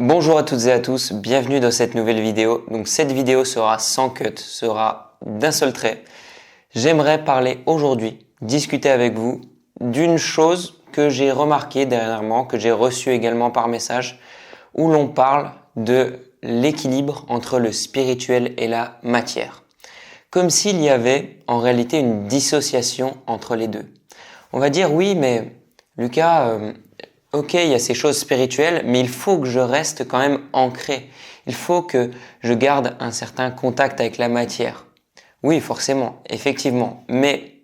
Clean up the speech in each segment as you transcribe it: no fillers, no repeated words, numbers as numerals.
Bonjour à toutes et à tous, bienvenue dans cette nouvelle vidéo. Donc cette vidéo sera sans cut, sera d'un seul trait. J'aimerais parler aujourd'hui, discuter avec vous d'une chose que j'ai remarquée dernièrement, que j'ai reçue également par message, où l'on parle de l'équilibre entre le spirituel et la matière. Comme s'il y avait en réalité une dissociation entre les deux. On va dire oui, mais Lucas, ok, il y a ces choses spirituelles, mais il faut que je reste quand même ancré. Il faut que je garde un certain contact avec la matière. Oui, forcément, effectivement, mais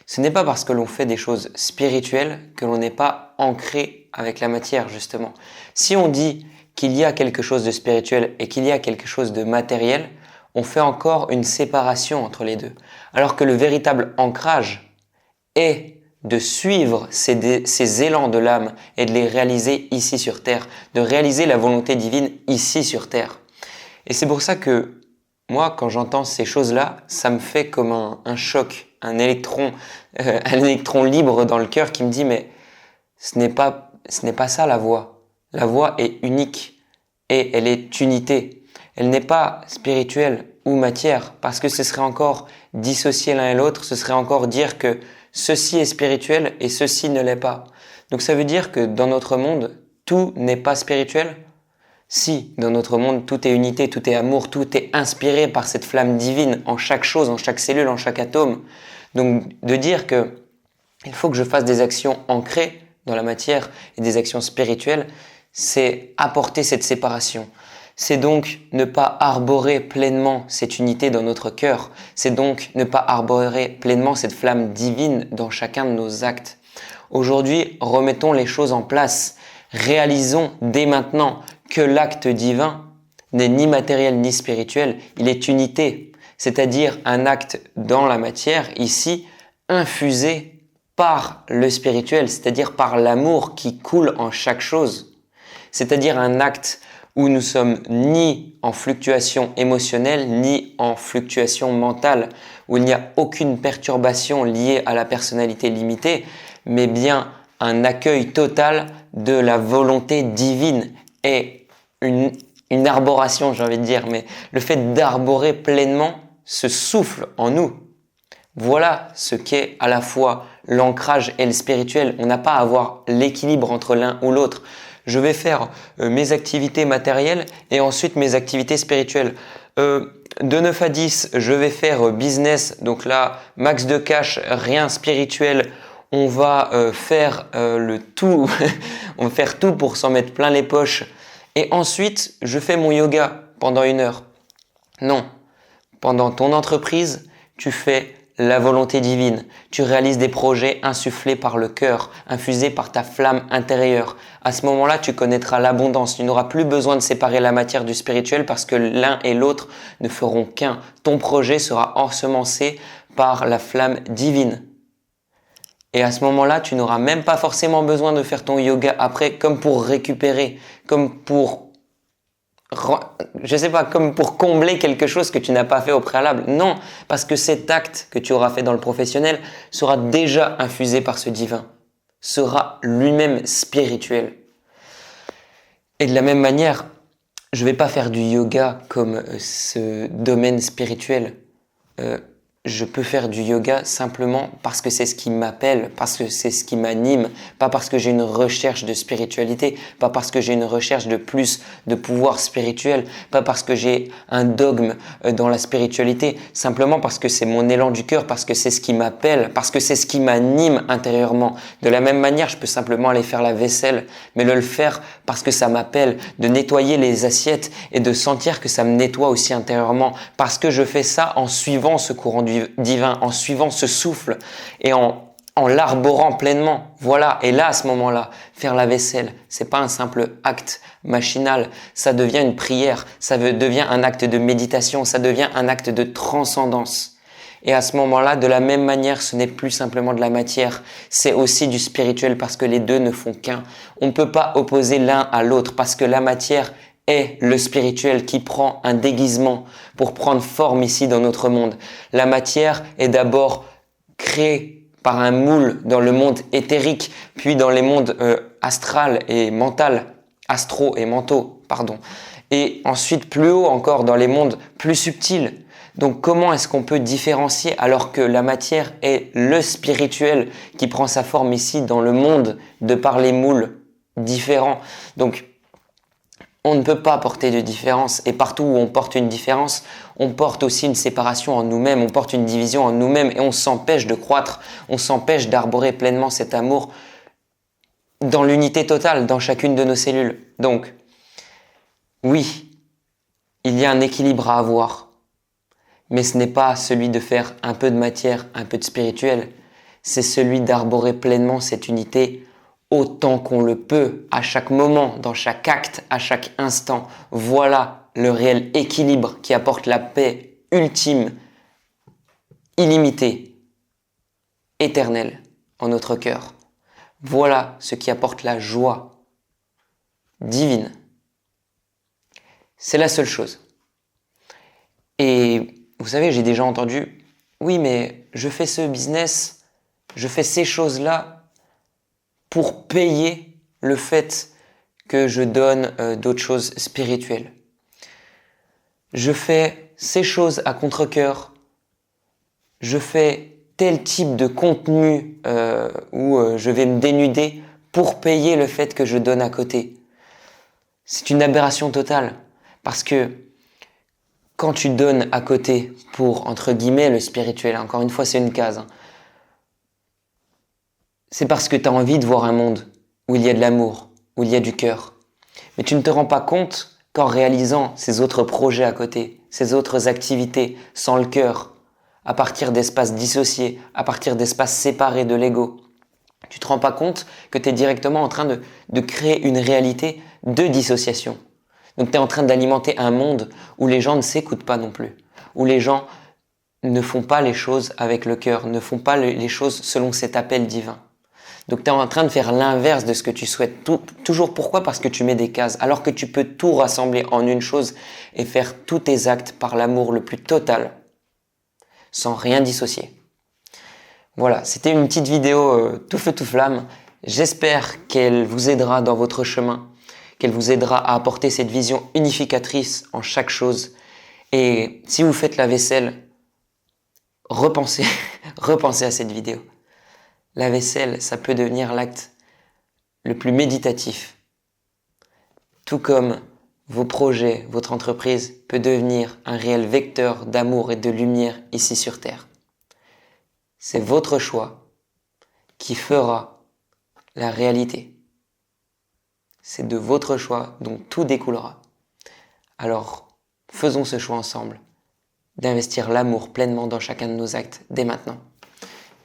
ce n'est pas parce que l'on fait des choses spirituelles que l'on n'est pas ancré avec la matière, justement. Si on dit qu'il y a quelque chose de spirituel et qu'il y a quelque chose de matériel, on fait encore une séparation entre les deux. Alors que le véritable ancrage est de suivre ces élans de l'âme et de les réaliser ici sur Terre, de réaliser la volonté divine ici sur Terre. Et c'est pour ça que moi, quand j'entends ces choses-là, ça me fait comme un choc, un électron libre dans le cœur qui me dit mais ce n'est pas ça la voie. La voie est unique et elle est unité. Elle n'est pas spirituelle ou matière parce que ce serait encore dissocier l'un et l'autre, ce serait encore dire que ceci est spirituel et ceci ne l'est pas. Donc ça veut dire que dans notre monde, tout n'est pas spirituel? Si, dans notre monde, tout est unité, tout est amour, tout est inspiré par cette flamme divine en chaque chose, en chaque cellule, en chaque atome. Donc de dire que il faut que je fasse des actions ancrées dans la matière et des actions spirituelles, c'est apporter cette séparation. C'est donc ne pas arborer pleinement cette unité dans notre cœur. C'est donc ne pas arborer pleinement cette flamme divine dans chacun de nos actes. Aujourd'hui, remettons les choses en place. Réalisons dès maintenant que l'acte divin n'est ni matériel ni spirituel, il est unité. C'est-à-dire un acte dans la matière, ici, infusé par le spirituel, c'est-à-dire par l'amour qui coule en chaque chose. C'est-à-dire un acte où nous sommes ni en fluctuation émotionnelle, ni en fluctuation mentale, où il n'y a aucune perturbation liée à la personnalité limitée, mais bien un accueil total de la volonté divine et une arboration, j'ai envie de dire, mais le fait d'arborer pleinement ce souffle en nous. Voilà ce qu'est à la fois l'ancrage et le spirituel. On n'a pas à avoir l'équilibre entre l'un ou l'autre. Je vais faire mes activités matérielles et ensuite mes activités spirituelles. De 9 à 10, je vais faire business, donc là, max de cash, rien spirituel. On va faire le tout, on va faire tout pour s'en mettre plein les poches. Et ensuite, je fais mon yoga pendant 1 heure. Non, pendant ton entreprise, tu fais la volonté divine. Tu réalises des projets insufflés par le cœur, infusés par ta flamme intérieure. À ce moment-là, tu connaîtras l'abondance. Tu n'auras plus besoin de séparer la matière du spirituel parce que l'un et l'autre ne feront qu'un. Ton projet sera ensemencé par la flamme divine. Et à ce moment-là, tu n'auras même pas forcément besoin de faire ton yoga après comme pour récupérer, comme pour comme pour combler quelque chose que tu n'as pas fait au préalable. Non, parce que cet acte que tu auras fait dans le professionnel sera déjà infusé par ce divin, sera lui-même spirituel. Et de la même manière, je vais pas faire du yoga comme ce domaine spirituel. Je peux faire du yoga simplement parce que c'est ce qui m'appelle, parce que c'est ce qui m'anime, pas parce que j'ai une recherche de spiritualité, pas parce que j'ai une recherche de plus de pouvoir spirituel, pas parce que j'ai un dogme dans la spiritualité, simplement parce que c'est mon élan du cœur, parce que c'est ce qui m'appelle, parce que c'est ce qui m'anime intérieurement. De la même manière, je peux simplement aller faire la vaisselle, mais le faire parce que ça m'appelle, de nettoyer les assiettes et de sentir que ça me nettoie aussi intérieurement, parce que je fais ça en suivant ce courant divin, en suivant ce souffle et en l'arborant pleinement. Voilà. Et là, à ce moment-là, faire la vaisselle, c'est pas un simple acte machinal. Ça devient une prière. Ça devient un acte de méditation. Ça devient un acte de transcendance. Et à ce moment-là, de la même manière, ce n'est plus simplement de la matière. C'est aussi du spirituel parce que les deux ne font qu'un. On ne peut pas opposer l'un à l'autre parce que la matière est le spirituel qui prend un déguisement pour prendre forme ici dans notre monde. La matière est d'abord créée par un moule dans le monde éthérique, puis dans les mondes astral et mental, astro et mentaux, pardon. Et ensuite plus haut encore dans les mondes plus subtils. Donc comment est-ce qu'on peut différencier alors que la matière est le spirituel qui prend sa forme ici dans le monde de par les moules différents. Donc on ne peut pas porter de différence, et partout où on porte une différence, on porte aussi une séparation en nous-mêmes, on porte une division en nous-mêmes et on s'empêche de croître, on s'empêche d'arborer pleinement cet amour dans l'unité totale, dans chacune de nos cellules. Donc, oui, il y a un équilibre à avoir, mais ce n'est pas celui de faire un peu de matière, un peu de spirituel, c'est celui d'arborer pleinement cette unité autant qu'on le peut, à chaque moment, dans chaque acte, à chaque instant. Voilà le réel équilibre qui apporte la paix ultime, illimitée, éternelle en notre cœur. Voilà ce qui apporte la joie divine. C'est la seule chose. Et vous savez, j'ai déjà entendu, oui, mais je fais ce business, je fais ces choses-là pour payer le fait que je donne d'autres choses spirituelles. Je fais ces choses à contre-cœur. Je fais tel type de contenu où je vais me dénuder pour payer le fait que je donne à côté. C'est une aberration totale parce que quand tu donnes à côté pour, entre guillemets, le spirituel, encore une fois, c'est une case, c'est parce que tu as envie de voir un monde où il y a de l'amour, où il y a du cœur. Mais tu ne te rends pas compte qu'en réalisant ces autres projets à côté, ces autres activités sans le cœur, à partir d'espaces dissociés, à partir d'espaces séparés de l'ego, tu te rends pas compte que tu es directement en train de créer une réalité de dissociation. Donc tu es en train d'alimenter un monde où les gens ne s'écoutent pas non plus, où les gens ne font pas les choses avec le cœur, ne font pas les choses selon cet appel divin. Donc tu es en train de faire l'inverse de ce que tu souhaites. Toujours pourquoi? Parce que tu mets des cases. Alors que tu peux tout rassembler en une chose et faire tous tes actes par l'amour le plus total, sans rien dissocier. Voilà, c'était une petite vidéo tout feu tout flamme. J'espère qu'elle vous aidera dans votre chemin, qu'elle vous aidera à apporter cette vision unificatrice en chaque chose. Et si vous faites la vaisselle, repensez, repensez à cette vidéo. La vaisselle, ça peut devenir l'acte le plus méditatif. Tout comme vos projets, votre entreprise peut devenir un réel vecteur d'amour et de lumière ici sur Terre. C'est votre choix qui fera la réalité. C'est de votre choix dont tout découlera. Alors, faisons ce choix ensemble, d'investir l'amour pleinement dans chacun de nos actes dès maintenant.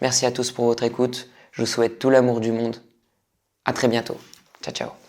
Merci à tous pour votre écoute. Je vous souhaite tout l'amour du monde. À très bientôt. Ciao, ciao.